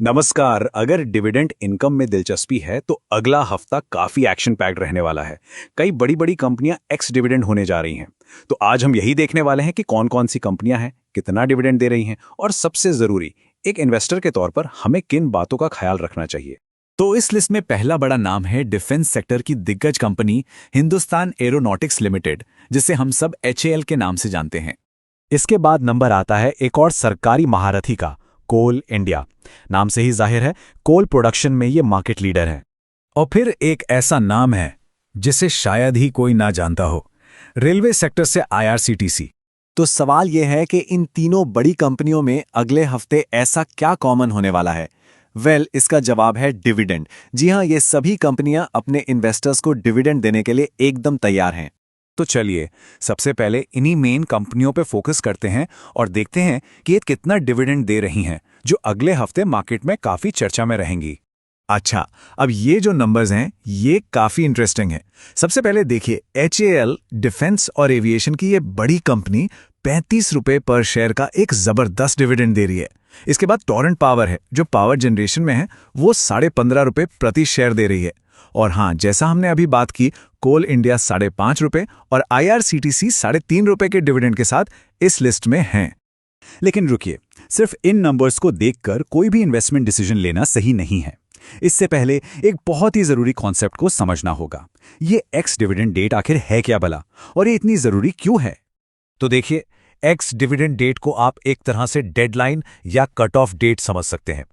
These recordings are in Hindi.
नमस्कार। अगर डिविडेंड इनकम में दिलचस्पी है तो अगला हफ्ता काफी एक्शन पैक्ड रहने वाला है। कई बड़ी बड़ी कंपनियां एक्स डिविडेंड होने जा रही हैं। तो आज हम यही देखने वाले हैं कि कौन कौन सी कंपनियां हैं, कितना डिविडेंड दे रही हैं और सबसे जरूरी, एक इन्वेस्टर के तौर पर हमें किन बातों का ख्याल रखना चाहिए। तो इस लिस्ट में पहला बड़ा नाम है डिफेंस सेक्टर की दिग्गज कंपनी हिंदुस्तान एरोनॉटिक्स लिमिटेड, जिसे हम सब HAL के नाम से जानते हैं। इसके बाद नंबर आता है एक और सरकारी महारथी का, कोल इंडिया। नाम से ही जाहिर है कोल प्रोडक्शन में ये मार्केट लीडर है। और फिर एक ऐसा नाम है जिसे शायद ही कोई ना जानता हो, रेलवे सेक्टर से IRCTC। तो सवाल यह है कि इन तीनों बड़ी कंपनियों में अगले हफ्ते ऐसा क्या कॉमन होने वाला है। इसका जवाब है डिविडेंड। जी हां, ये सभी कंपनियां अपने इन्वेस्टर्स को डिविडेंड देने के लिए एकदम तैयार हैं। तो चलिए सबसे पहले इन्हीं मेन कंपनियों पे फोकस करते हैं और देखते हैं कि ये कितना डिविडेंड दे रही हैं, जो अगले हफ्ते मार्केट में काफी चर्चा में रहेंगी। अच्छा, अब ये जो नंबर्स हैं ये काफी इंटरेस्टिंग है। सबसे पहले देखिए, HAL डिफेंस और एविएशन की ये बड़ी कंपनी 35 रुपए पर शेयर का एक जबरदस्त डिविडेंड दे रही है। इसके बाद टोरेंट पावर है, जो पावर जनरेशन में है, वो 15.5 रुपए प्रति शेयर दे रही है। और हाँ, जैसा हमने अभी बात की, कोल इंडिया 5.5 रुपए और IRCTC 3.5 रुपए के डिविडेंड के साथ इस लिस्ट में हैं। लेकिन रुकिए, सिर्फ इन नंबर्स को देखकर कोई भी इन्वेस्टमेंट डिसीजन लेना सही नहीं है। इससे पहले एक बहुत ही जरूरी कॉन्सेप्ट को समझना होगा। ये एक्स डिविडेंड डेट आखिर है क्या भला, और ये इतनी जरूरी क्यों है? तो देखिए, एक्स डिविडेंड डेट को आप एक तरह से डेडलाइन या कट ऑफ डेट समझ सकते हैं।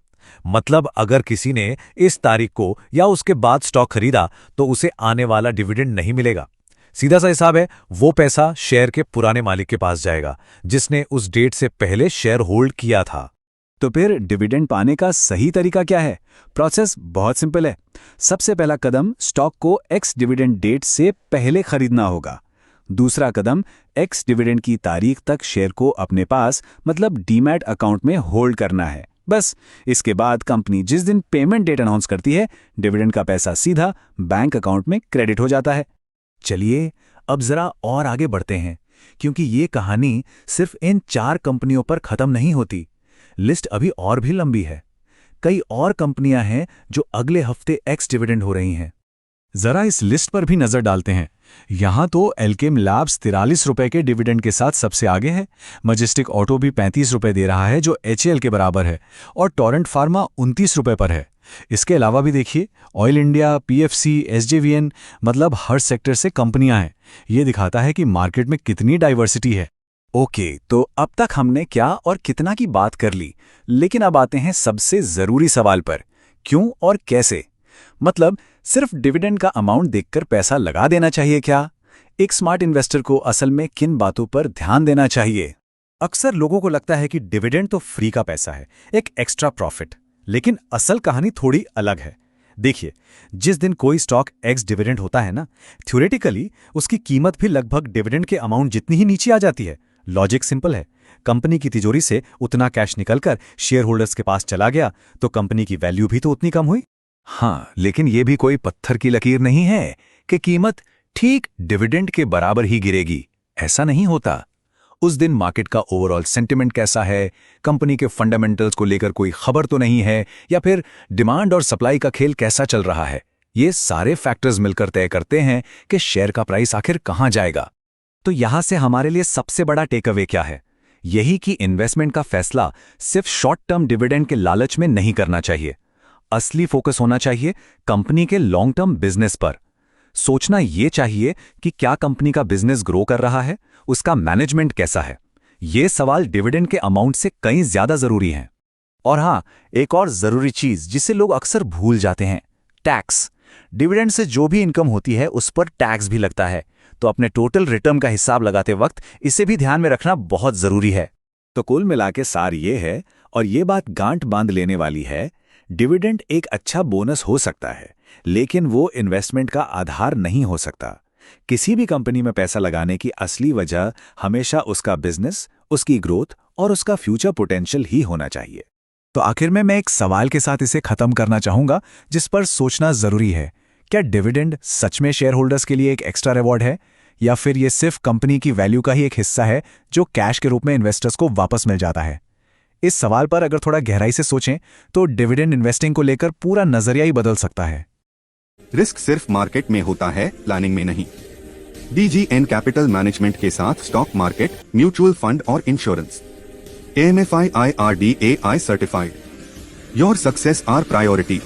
मतलब अगर किसी ने इस तारीख को या उसके बाद स्टॉक खरीदा तो उसे आने वाला डिविडेंड नहीं मिलेगा। सीधा सा हिसाब है, वो पैसा शेयर के पुराने मालिक के पास जाएगा जिसने उस डेट से पहले शेयर होल्ड किया था। तो फिर डिविडेंड पाने का सही तरीका क्या है? प्रोसेस बहुत सिंपल है। सबसे पहला कदम, स्टॉक को एक्स डिविडेंड डेट से पहले खरीदना होगा। दूसरा कदम, एक्स डिविडेंड की तारीख तक शेयर को अपने पास, मतलब डीमैट अकाउंट में होल्ड करना है। बस इसके बाद कंपनी जिस दिन पेमेंट डेट अनाउंस करती है, डिविडेंड का पैसा सीधा बैंक अकाउंट में क्रेडिट हो जाता है। चलिए अब जरा और आगे बढ़ते हैं, क्योंकि ये कहानी सिर्फ इन 4 कंपनियों पर खत्म नहीं होती। लिस्ट अभी और भी लंबी है। कई और कंपनियां हैं जो अगले हफ्ते एक्स डिविडेंड हो रही हैं। जरा इस लिस्ट पर भी नजर डालते हैं। यहां तो एल्केम लैब्स 43 रुपए के डिविडेंड के साथ सबसे आगे है। मजेस्टिक ऑटो भी 35 रुपए दे रहा है, जो HAL के बराबर है, और टोरेंट फार्मा 29 रुपए पर है। इसके अलावा भी देखिए, ऑयल इंडिया, PFC, SJVN, मतलब हर सेक्टर से कंपनियां हैं। ये दिखाता है कि मार्केट में कितनी डाइवर्सिटी है। ओके, तो अब तक हमने क्या और कितना की बात कर ली, लेकिन अब आते हैं सबसे जरूरी सवाल पर, क्यों और कैसे। मतलब सिर्फ डिविडेंड का अमाउंट देखकर पैसा लगा देना चाहिए क्या? एक स्मार्ट इन्वेस्टर को असल में किन बातों पर ध्यान देना चाहिए? अक्सर लोगों को लगता है कि डिविडेंड तो फ्री का पैसा है, एक एक्स्ट्रा प्रॉफिट, लेकिन असल कहानी थोड़ी अलग है। देखिए, जिस दिन कोई स्टॉक एक्स डिविडेंड होता है ना, थ्योरेटिकली उसकी कीमत भी लगभग डिविडेंड के अमाउंट जितनी ही नीचे आ जाती है। लॉजिक सिंपल है, कंपनी की तिजोरी से उतना कैश निकलकर शेयर होल्डर्स के पास चला गया तो कंपनी की वैल्यू भी तो उतनी कम हुई। हाँ, लेकिन ये भी कोई पत्थर की लकीर नहीं है कि कीमत ठीक डिविडेंड के बराबर ही गिरेगी। ऐसा नहीं होता। उस दिन मार्केट का ओवरऑल सेंटिमेंट कैसा है, कंपनी के फंडामेंटल्स को लेकर कोई खबर तो नहीं है, या फिर डिमांड और सप्लाई का खेल कैसा चल रहा है, ये सारे फैक्टर्स मिलकर तय करते हैं कि शेयर का प्राइस आखिर कहां जाएगा। तो यहां से हमारे लिए सबसे बड़ा टेक अवे क्या है? यही कि इन्वेस्टमेंट का फैसला सिर्फ शॉर्ट टर्म डिविडेंड के लालच में नहीं करना चाहिए। असली फोकस होना चाहिए कंपनी के लॉन्ग टर्म बिजनेस पर। सोचना यह चाहिए कि क्या कंपनी का बिजनेस ग्रो कर रहा है, उसका मैनेजमेंट कैसा है। ये सवाल डिविडेंड के अमाउंट से कहीं ज्यादा जरूरी हैं। और हां, एक और जरूरी चीज जिसे लोग अक्सर भूल जाते हैं, टैक्स। डिविडेंड से जो भी इनकम होती है उस पर टैक्स भी लगता है, तो अपने टोटल रिटर्न का हिसाब लगाते वक्त इसे भी ध्यान में रखना बहुत जरूरी है। तो कुल मिला के सार ये है, और ये बात गांठ बांध लेने वाली है, डिविडेंड एक अच्छा बोनस हो सकता है, लेकिन वो इन्वेस्टमेंट का आधार नहीं हो सकता। किसी भी कंपनी में पैसा लगाने की असली वजह हमेशा उसका बिजनेस, उसकी ग्रोथ और उसका फ्यूचर पोटेंशियल ही होना चाहिए। तो आखिर में मैं एक सवाल के साथ इसे खत्म करना चाहूंगा, जिस पर सोचना जरूरी है। क्या डिविडेंड सच में शेयर होल्डर्स के लिए एक एक्स्ट्रा रिवॉर्ड है, या फिर ये सिर्फ कंपनी की वैल्यू का ही एक हिस्सा है जो कैश के रूप में इन्वेस्टर्स को वापस मिल जाता है? इस सवाल पर अगर थोड़ा गहराई से सोचें तो डिविडेंड इन्वेस्टिंग को लेकर पूरा नजरिया ही बदल सकता है। रिस्क सिर्फ मार्केट में होता है, प्लानिंग में नहीं। DGN कैपिटल मैनेजमेंट के साथ स्टॉक मार्केट, म्यूचुअल फंड और insurance. AMFI IRDAI certified. Your success our priority.